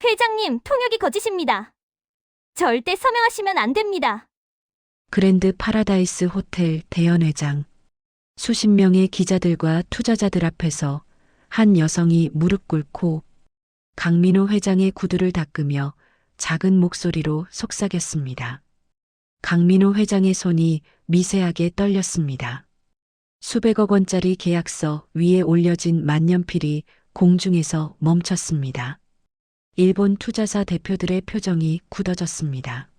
회장님, 통역이 거짓입니다. 절대 서명하시면 안 됩니다. 그랜드 파라다이스 호텔 대연회장. 수십 명의 기자들과 투자자들 앞에서 한 여성이 무릎 꿇고 강민호 회장의 구두를 닦으며 작은 목소리로 속삭였습니다. 강민호 회장의 손이 미세하게 떨렸습니다. 수백억 원짜리 계약서 위에 올려진 만년필이 공중에서 멈췄습니다. 일본 투자사 대표들의 표정이 굳어졌습니다.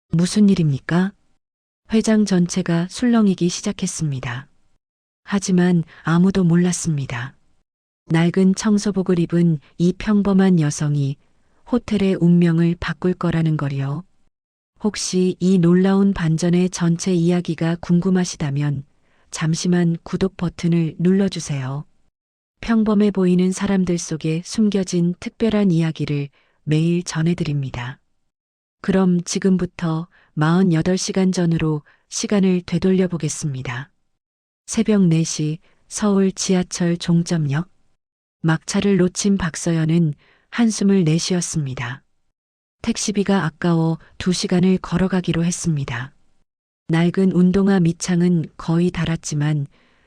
무슨 일입니까? 회장 전체가 술렁이기 시작했습니다. 하지만 아무도 몰랐습니다. 낡은 청소복을 입은 이 평범한 여성이 호텔의 운명을 바꿀 거라는 거리요. 혹시 이 놀라운 반전의 전체 이야기가 궁금하시다면 잠시만 구독 버튼을 눌러주세요. 평범해 보이는 사람들 속에 숨겨진 특별한 이야기를 매일 전해드립니다. 그럼 지금부터 48시간 전으로 시간을 되돌려 보겠습니다. 새벽 4시 서울 지하철 종점역. 막차를 놓친 박서연은 한숨을 내쉬었습니다. 택시비가 아까워 2시간을 걸어가기로 했습니다. 낡은 운동화 밑창은 거의 닳았지만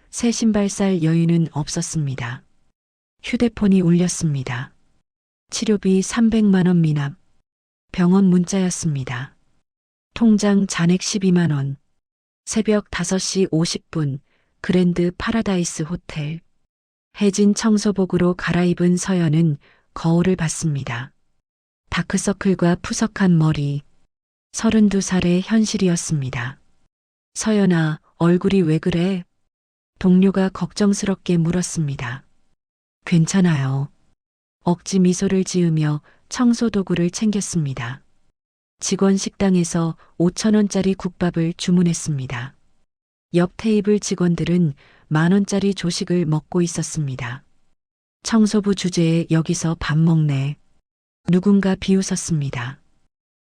새 신발 살 여유는 없었습니다. 휴대폰이 울렸습니다. 치료비 300만 원 미납. 병원 문자였습니다. 통장 잔액 12만 원. 새벽 5시 50분 그랜드 파라다이스 호텔. 해진 청소복으로 갈아입은 서연은 거울을 봤습니다. 다크서클과 푸석한 머리. 32살의 현실이었습니다. 서연아, 얼굴이 왜 그래? 동료가 걱정스럽게 물었습니다. 괜찮아요. 억지 미소를 지으며 청소도구를 챙겼습니다. 직원 식당에서 5,000원짜리 국밥을 주문했습니다. 옆 테이블 직원들은 10,000원짜리 조식을 먹고 있었습니다. 청소부 주제에 여기서 밥 먹네. 누군가 비웃었습니다.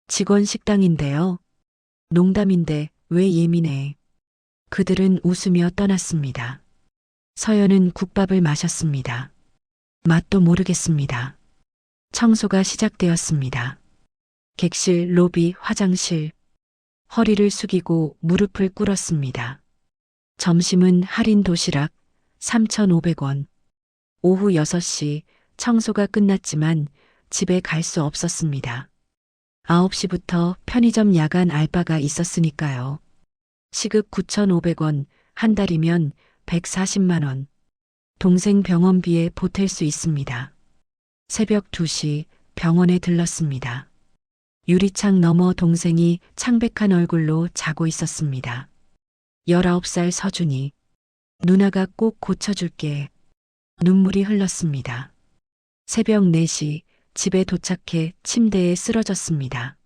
직원 식당인데요. 농담인데 왜 예민해? 그들은 웃으며 떠났습니다. 서연은 국밥을 마셨습니다. 맛도 모르겠습니다. 청소가 시작되었습니다. 객실, 로비, 화장실. 허리를 숙이고 무릎을 꿇었습니다. 점심은 할인 도시락 3,500원. 오후 6시 청소가 끝났지만 집에 갈 수 없었습니다. 9시부터 편의점 야간 알바가 있었으니까요. 시급 9,500원, 한 달이면 140만 원. 동생 병원비에 보탤 수 있습니다. 새벽 2시 병원에 들렀습니다. 유리창 너머 동생이 창백한 얼굴로 자고 있었습니다. 19살 서준이. 누나가 꼭 고쳐줄게. 눈물이 흘렀습니다. 새벽 4시 집에 도착해 침대에 쓰러졌습니다.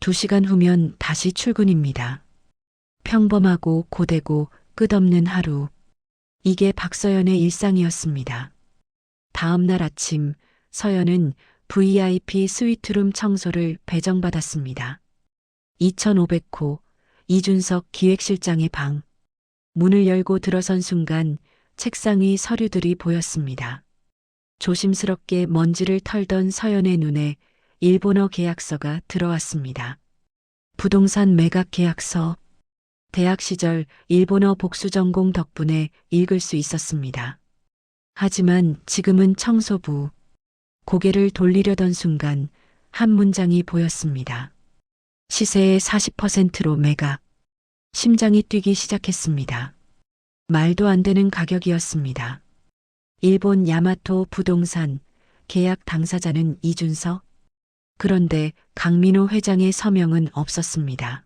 2시간 후면 다시 출근입니다. 평범하고 고되고 끝없는 하루. 이게 박서연의 일상이었습니다. 다음 날 아침 서연은 VIP 스위트룸 청소를 배정받았습니다. 2500호 이준석 기획실장의 방. 문을 열고 들어선 순간 책상 위 서류들이 보였습니다. 조심스럽게 먼지를 털던 서연의 눈에 일본어 계약서가 들어왔습니다. 부동산 매각 계약서. 대학 시절 일본어 복수 전공 덕분에 읽을 수 있었습니다. 하지만 지금은 청소부. 고개를 돌리려던 순간 한 문장이 보였습니다. 시세의 40%로 매각. 심장이 뛰기 시작했습니다. 말도 안 되는 가격이었습니다. 일본 야마토 부동산 계약 당사자는 이준석. 그런데 강민호 회장의 서명은 없었습니다.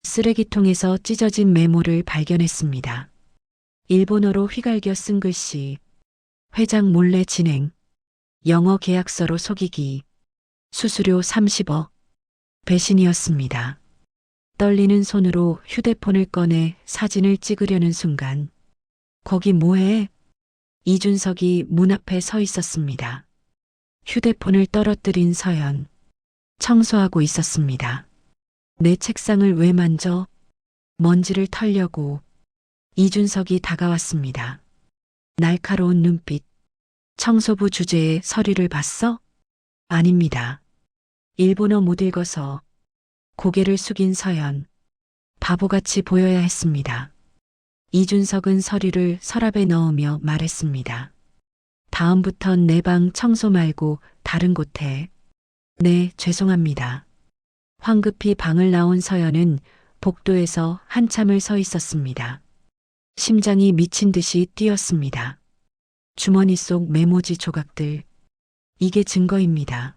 쓰레기통에서 찢어진 메모를 발견했습니다. 일본어로 휘갈겨 쓴 글씨. 회장 몰래 진행. 영어 계약서로 속이기. 수수료 30억. 배신이었습니다. 떨리는 손으로 휴대폰을 꺼내 사진을 찍으려는 순간. 거기 뭐해? 이준석이 문 앞에 서 있었습니다. 휴대폰을 떨어뜨린 서연. 청소하고 있었습니다. 내 책상을 왜 만져? 먼지를 털려고. 이준석이 다가왔습니다. 날카로운 눈빛. 청소부 주제에 서류를 봤어? 아닙니다. 일본어 못 읽어서 고개를 숙인 서연. 바보같이 보여야 했습니다. 이준석은 서류를 서랍에 넣으며 말했습니다. 다음부턴 내 방 청소 말고 다른 곳 해. 네, 죄송합니다. 황급히 방을 나온 서연은 복도에서 한참을 서 있었습니다. 심장이 미친 듯이 뛰었습니다. 주머니 속 메모지 조각들. 이게 증거입니다.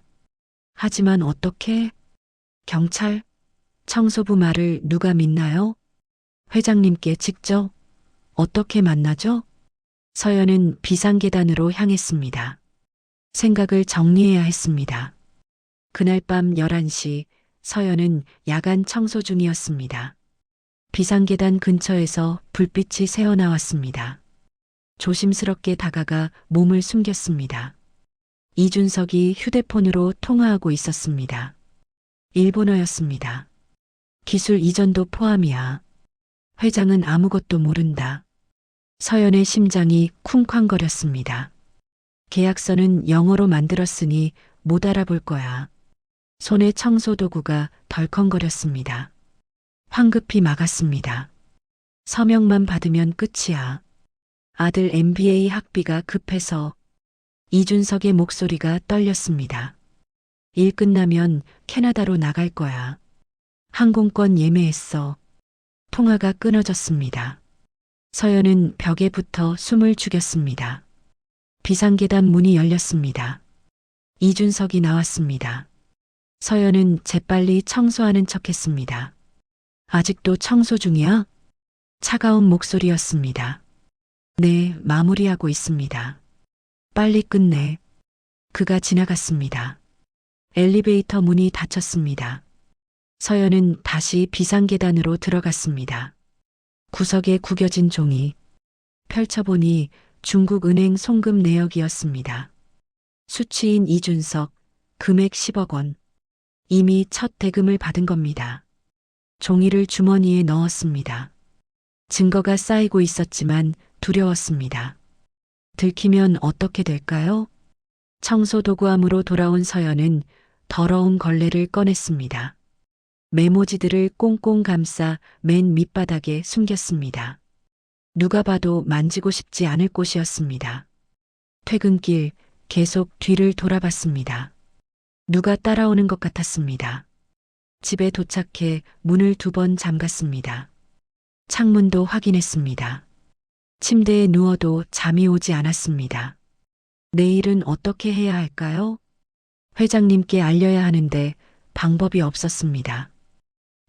하지만 어떻게? 경찰? 청소부 말을 누가 믿나요? 회장님께 직접? 어떻게 만나죠? 서연은 비상계단으로 향했습니다. 생각을 정리해야 했습니다. 그날 밤 11시 서연은 야간 청소 중이었습니다. 비상계단 근처에서 불빛이 새어나왔습니다. 조심스럽게 다가가 몸을 숨겼습니다. 이준석이 휴대폰으로 통화하고 있었습니다. 일본어였습니다. 기술 이전도 포함이야. 회장은 아무것도 모른다. 서연의 심장이 쿵쾅거렸습니다. 계약서는 영어로 만들었으니 못 알아볼 거야. 손에 청소도구가 덜컹거렸습니다. 황급히 막았습니다. 서명만 받으면 끝이야. 아들 MBA 학비가 급해서. 이준석의 목소리가 떨렸습니다. 일 끝나면 캐나다로 나갈 거야. 항공권 예매했어. 통화가 끊어졌습니다. 서연은 벽에 붙어 숨을 죽였습니다. 비상계단 문이 열렸습니다. 이준석이 나왔습니다. 서연은 재빨리 청소하는 척했습니다. 아직도 청소 중이야? 차가운 목소리였습니다. 네, 마무리하고 있습니다. 빨리 끝내. 그가 지나갔습니다. 엘리베이터 문이 닫혔습니다. 서연은 다시 비상계단으로 들어갔습니다. 구석에 구겨진 종이. 펼쳐보니 중국은행 송금 내역이었습니다. 수취인 이준석, 금액 10억 원. 이미 첫 대금을 받은 겁니다. 종이를 주머니에 넣었습니다. 증거가 쌓이고 있었지만 두려웠습니다. 들키면 어떻게 될까요? 청소도구함으로 돌아온 서연은 더러운 걸레를 꺼냈습니다. 메모지들을 꽁꽁 감싸 맨 밑바닥에 숨겼습니다. 누가 봐도 만지고 싶지 않을 곳이었습니다. 퇴근길 계속 뒤를 돌아봤습니다. 누가 따라오는 것 같았습니다. 집에 도착해 문을 2번 잠갔습니다. 창문도 확인했습니다. 침대에 누워도 잠이 오지 않았습니다. 내일은 어떻게 해야 할까요? 회장님께 알려야 하는데 방법이 없었습니다.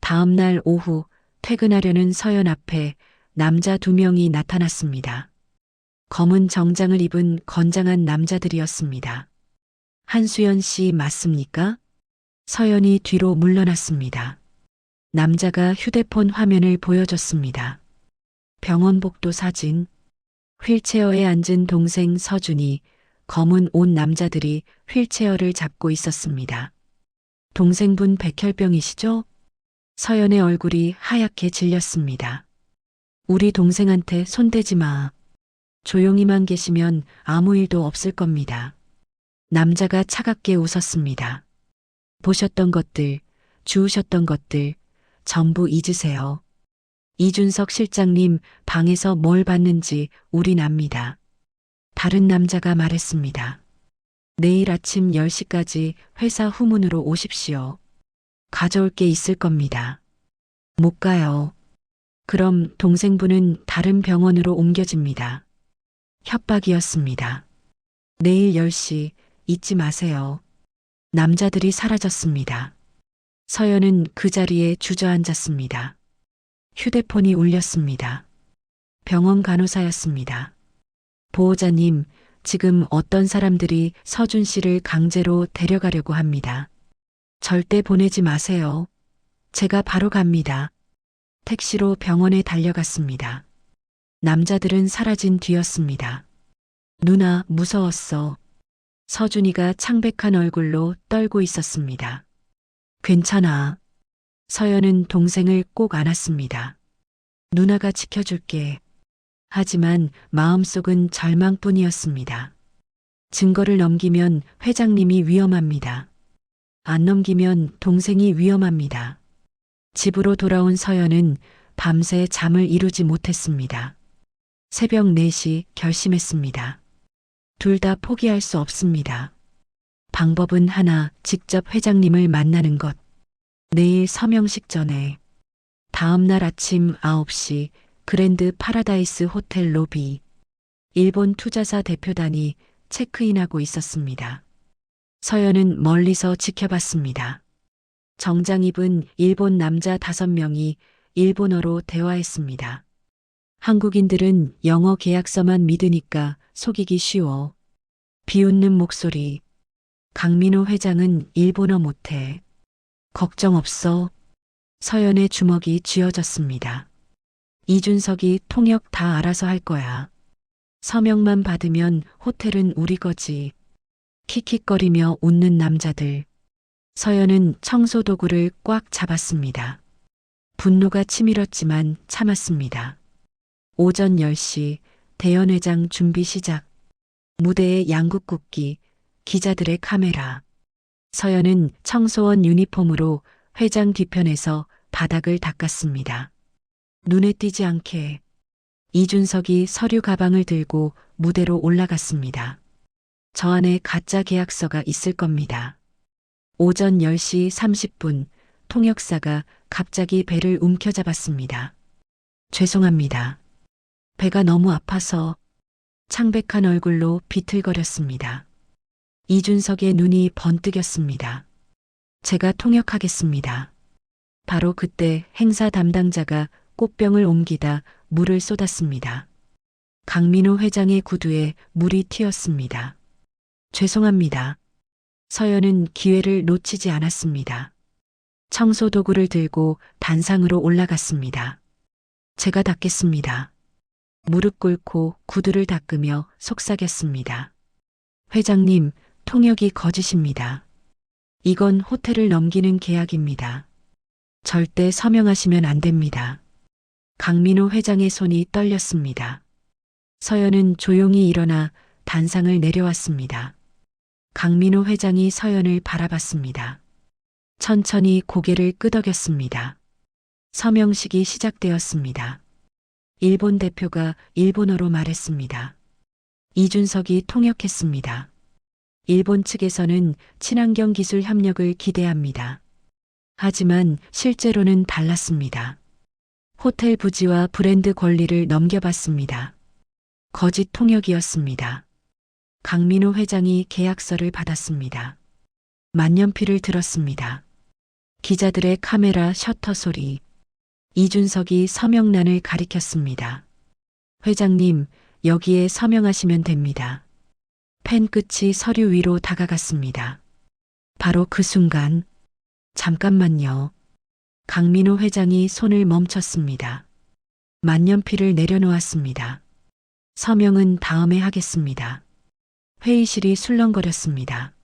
다음 날 오후 퇴근하려는 서연 앞에 남자 2명이 나타났습니다. 검은 정장을 입은 건장한 남자들이었습니다. 한수연 씨 맞습니까? 서연이 뒤로 물러났습니다. 남자가 휴대폰 화면을 보여줬습니다. 병원 복도 사진. 휠체어에 앉은 동생 서준이 검은 옷 남자들이 휠체어를 잡고 있었습니다. 동생분 백혈병이시죠? 서연의 얼굴이 하얗게 질렸습니다. 우리 동생한테 손대지 마. 조용히만 계시면 아무 일도 없을 겁니다. 남자가 차갑게 웃었습니다. 보셨던 것들, 주우셨던 것들 전부 잊으세요. 이준석 실장님 방에서 뭘 봤는지 우린 압니다. 다른 남자가 말했습니다. 내일 아침 10시까지 회사 후문으로 오십시오. 가져올 게 있을 겁니다. 못 가요. 그럼 동생분은 다른 병원으로 옮겨집니다. 협박이었습니다. 내일 10시 잊지 마세요. 남자들이 사라졌습니다. 서연은 그 자리에 주저앉았습니다. 휴대폰이 울렸습니다. 병원 간호사였습니다. 보호자님, 지금 어떤 사람들이 서준 씨를 강제로 데려가려고 합니다. 절대 보내지 마세요. 제가 바로 갑니다. 택시로 병원에 달려갔습니다. 남자들은 사라진 뒤였습니다. 누나, 무서웠어. 서준이가 창백한 얼굴로 떨고 있었습니다. 괜찮아. 서연은 동생을 꼭 안았습니다. 누나가 지켜줄게. 하지만 마음속은 절망뿐이었습니다. 증거를 넘기면 회장님이 위험합니다. 안 넘기면 동생이 위험합니다. 집으로 돌아온 서연은 밤새 잠을 이루지 못했습니다. 새벽 4시 결심했습니다. 둘 다 포기할 수 없습니다. 방법은 하나, 직접 회장님을 만나는 것. 내일 서명식 전에. 다음 날 아침 9시 그랜드 파라다이스 호텔 로비. 일본 투자사 대표단이 체크인하고 있었습니다. 서연은 멀리서 지켜봤습니다. 정장 입은 일본 남자 5명이 일본어로 대화했습니다. 한국인들은 영어 계약서만 믿으니까 속이기 쉬워. 비웃는 목소리. 강민호 회장은 일본어 못해. 걱정 없어. 서연의 주먹이 쥐어졌습니다. 이준석이 통역 다 알아서 할 거야. 서명만 받으면 호텔은 우리 거지. 킥킥거리며 웃는 남자들. 서연은 청소도구를 꽉 잡았습니다. 분노가 치밀었지만 참았습니다. 오전 10시 대연회장 준비 시작. 무대에 양국국기, 기자들의 카메라. 서연은 청소원 유니폼으로 회장 뒤편에서 바닥을 닦았습니다. 눈에 띄지 않게. 이준석이 서류 가방을 들고 무대로 올라갔습니다. 저 안에 가짜 계약서가 있을 겁니다. 오전 10시 30분 통역사가 갑자기 배를 움켜잡았습니다. 죄송합니다. 배가 너무 아파서. 창백한 얼굴로 비틀거렸습니다. 이준석의 눈이 번뜩였습니다. 제가 통역하겠습니다. 바로 그때 행사 담당자가 꽃병을 옮기다 물을 쏟았습니다. 강민호 회장의 구두에 물이 튀었습니다. 죄송합니다. 서연은 기회를 놓치지 않았습니다. 청소도구를 들고 단상으로 올라갔습니다. 제가 닦겠습니다. 무릎 꿇고 구두를 닦으며 속삭였습니다. 회장님, 통역이 거짓입니다. 이건 호텔을 넘기는 계약입니다. 절대 서명하시면 안 됩니다. 강민호 회장의 손이 떨렸습니다. 서연은 조용히 일어나 단상을 내려왔습니다. 강민호 회장이 서연을 바라봤습니다. 천천히 고개를 끄덕였습니다. 서명식이 시작되었습니다. 일본 대표가 일본어로 말했습니다. 이준석이 통역했습니다. 일본 측에서는 친환경 기술 협력을 기대합니다. 하지만 실제로는 달랐습니다. 호텔 부지와 브랜드 권리를 넘겨받습니다. 거짓 통역이었습니다. 강민호 회장이 계약서를 받았습니다. 만년필을 들었습니다. 기자들의 카메라 셔터 소리. 이준석이 서명란을 가리켰습니다. 회장님, 여기에 서명하시면 됩니다. 펜 끝이 서류 위로 다가갔습니다. 바로 그 순간, 잠깐만요. 강민호 회장이 손을 멈췄습니다. 만년필을 내려놓았습니다. 서명은 다음에 하겠습니다. 회의실이 술렁거렸습니다.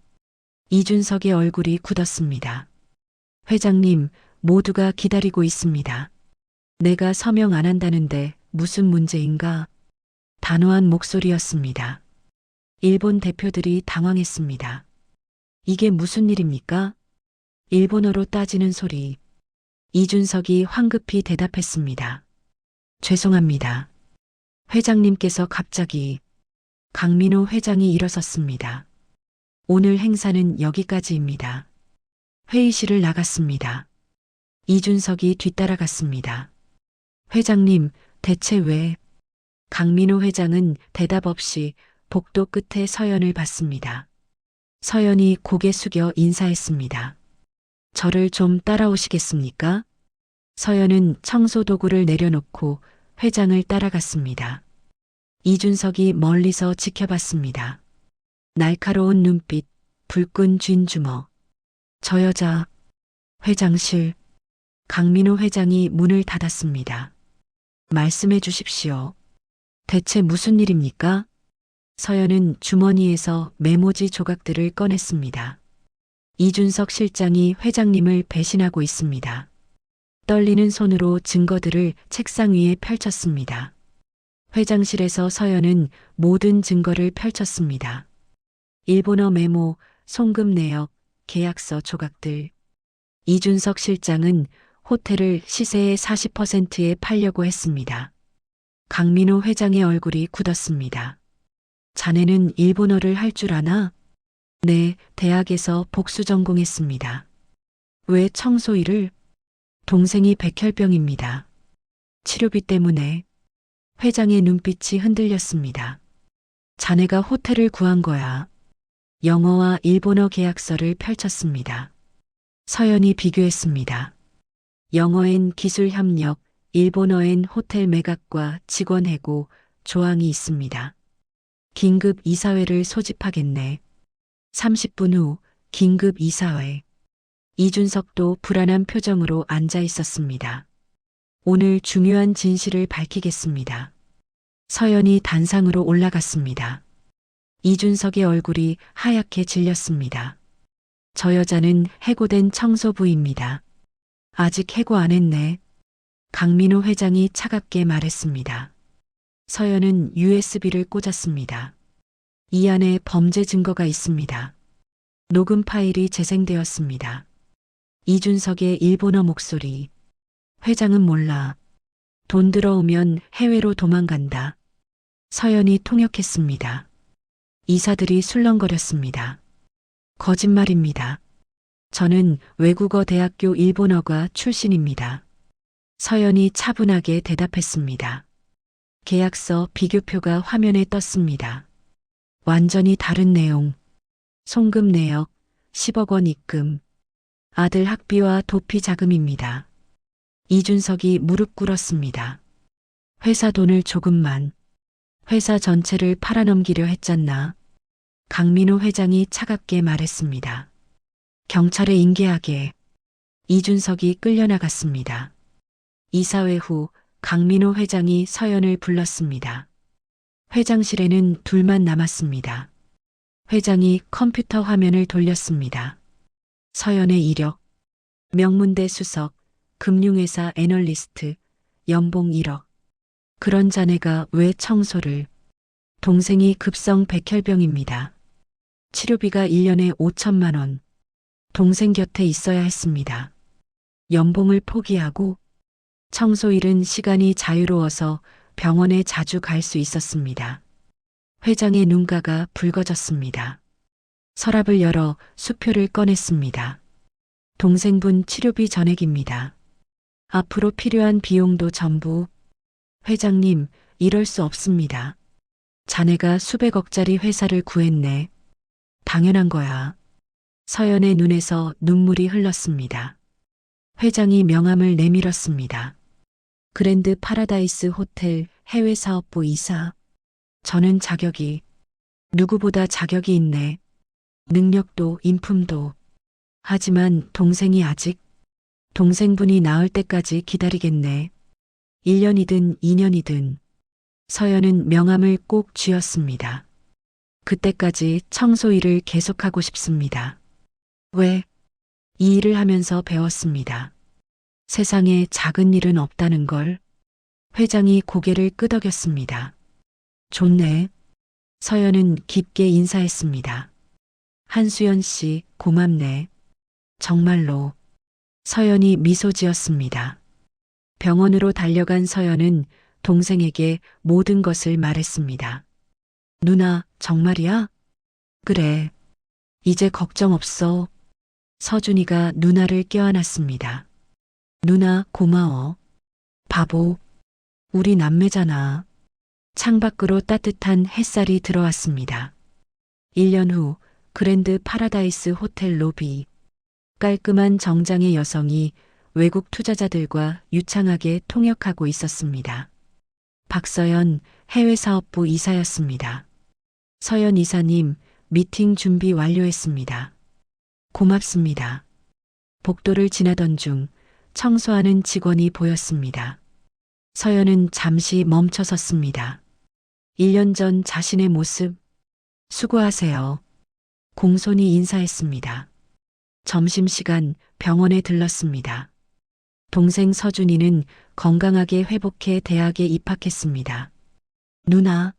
이준석의 얼굴이 굳었습니다. 회장님, 모두가 기다리고 있습니다. 내가 서명 안 한다는데 무슨 문제인가? 단호한 목소리였습니다. 일본 대표들이 당황했습니다. 이게 무슨 일입니까? 일본어로 따지는 소리. 이준석이 황급히 대답했습니다. 죄송합니다. 회장님께서 갑자기. 강민호 회장이 일어섰습니다. 오늘 행사는 여기까지입니다. 회의실을 나갔습니다. 이준석이 뒤따라갔습니다. 회장님, 대체 왜? 강민호 회장은 대답 없이 복도 끝에 서연을 봤습니다. 서연이 고개 숙여 인사했습니다. 저를 좀 따라오시겠습니까? 서연은 청소도구를 내려놓고 회장을 따라갔습니다. 이준석이 멀리서 지켜봤습니다. 날카로운 눈빛, 불끈 쥔 주먹. 저 여자, 회장실. 강민호 회장이 문을 닫았습니다. 말씀해 주십시오. 대체 무슨 일입니까? 서연은 주머니에서 메모지 조각들을 꺼냈습니다. 이준석 실장이 회장님을 배신하고 있습니다. 떨리는 손으로 증거들을 책상 위에 펼쳤습니다. 회장실에서 서연은 모든 증거를 펼쳤습니다. 일본어 메모, 송금 내역, 계약서 조각들. 이준석 실장은 호텔을 시세의 40%에 팔려고 했습니다. 강민호 회장의 얼굴이 굳었습니다. 자네는 일본어를 할 줄 아나? 네, 대학에서 복수 전공했습니다. 왜 청소일을? 동생이 백혈병입니다. 치료비 때문에. 회장의 눈빛이 흔들렸습니다. 자네가 호텔을 구한 거야. 영어와 일본어 계약서를 펼쳤습니다. 서연이 비교했습니다. 영어엔 기술 협력, 일본어엔 호텔 매각과 직원 해고, 조항이 있습니다. 긴급 이사회를 소집하겠네. 30분 후 긴급 이사회. 이준석도 불안한 표정으로 앉아 있었습니다. 오늘 중요한 진실을 밝히겠습니다. 서연이 단상으로 올라갔습니다. 이준석의 얼굴이 하얗게 질렸습니다. 저 여자는 해고된 청소부입니다. 아직 해고 안 했네. 강민호 회장이 차갑게 말했습니다. 서연은 USB를 꽂았습니다. 이 안에 범죄 증거가 있습니다. 녹음 파일이 재생되었습니다. 이준석의 일본어 목소리. 회장은 몰라. 돈 들어오면 해외로 도망간다. 서연이 통역했습니다. 이사들이 술렁거렸습니다. 거짓말입니다. 저는 외국어 대학교 일본어과 출신입니다. 서연이 차분하게 대답했습니다. 계약서 비교표가 화면에 떴습니다. 완전히 다른 내용. 송금 내역, 10억 원 입금. 아들 학비와 도피 자금입니다. 이준석이 무릎 꿇었습니다. 회사 돈을 조금만. 회사 전체를 팔아넘기려 했잖나. 강민호 회장이 차갑게 말했습니다. 경찰에 인계하게. 이준석이 끌려나갔습니다. 이사회 후 강민호 회장이 서연을 불렀습니다. 회장실에는 둘만 남았습니다. 회장이 컴퓨터 화면을 돌렸습니다. 서연의 이력. 명문대 수석, 금융회사 애널리스트, 연봉 1억. 그런 자네가 왜 청소를? 동생이 급성 백혈병입니다. 치료비가 1년에 5천만 원. 동생 곁에 있어야 했습니다. 연봉을 포기하고 청소일은 시간이 자유로워서 병원에 자주 갈 수 있었습니다. 회장의 눈가가 붉어졌습니다. 서랍을 열어 수표를 꺼냈습니다. 동생분 치료비 전액입니다. 앞으로 필요한 비용도 전부. 회장님, 이럴 수 없습니다. 자네가 수백억짜리 회사를 구했네. 당연한 거야. 서연의 눈에서 눈물이 흘렀습니다. 회장이 명함을 내밀었습니다. 그랜드 파라다이스 호텔 해외 사업부 이사. 저는 자격이, 누구보다 자격이 있네. 능력도 인품도. 하지만 동생이 아직, 동생분이 나을 때까지 기다리겠네. 1년이든 2년이든. 서연은 명함을 꼭 쥐었습니다. 그때까지 청소 일을 계속하고 싶습니다. 왜? 이 일을 하면서 배웠습니다. 세상에 작은 일은 없다는 걸. 회장이 고개를 끄덕였습니다. 좋네. 서연은 깊게 인사했습니다. 한수연 씨, 고맙네. 정말로. 서연이 미소 지었습니다. 병원으로 달려간 서연은 동생에게 모든 것을 말했습니다. 누나, 정말이야? 그래. 이제 걱정 없어. 서준이가 누나를 껴안았습니다. 누나, 고마워. 바보. 우리 남매잖아. 창밖으로 따뜻한 햇살이 들어왔습니다. 1년 후 그랜드 파라다이스 호텔 로비. 깔끔한 정장의 여성이 외국 투자자들과 유창하게 통역하고 있었습니다. 박서연 해외사업부 이사였습니다. 서연 이사님, 미팅 준비 완료했습니다. 고맙습니다. 복도를 지나던 중 청소하는 직원이 보였습니다. 서연은 잠시 멈춰 섰습니다. 1년 전 자신의 모습. 수고하세요. 공손히 인사했습니다. 점심시간 병원에 들렀습니다. 동생 서준이는 건강하게 회복해 대학에 입학했습니다. 누나.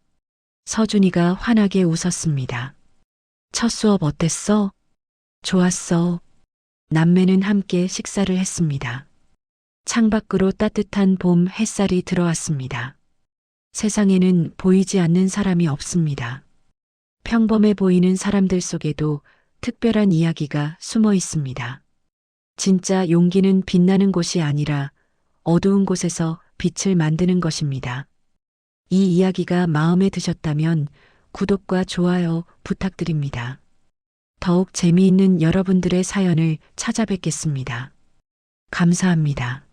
서준이가 환하게 웃었습니다. 첫 수업 어땠어? 좋았어. 남매는 함께 식사를 했습니다. 창밖으로 따뜻한 봄 햇살이 들어왔습니다. 세상에는 보이지 않는 사람이 없습니다. 평범해 보이는 사람들 속에도 특별한 이야기가 숨어 있습니다. 진짜 용기는 빛나는 곳이 아니라 어두운 곳에서 빛을 만드는 것입니다. 이 이야기가 마음에 드셨다면 구독과 좋아요 부탁드립니다. 더욱 재미있는 여러분들의 사연을 찾아뵙겠습니다. 감사합니다.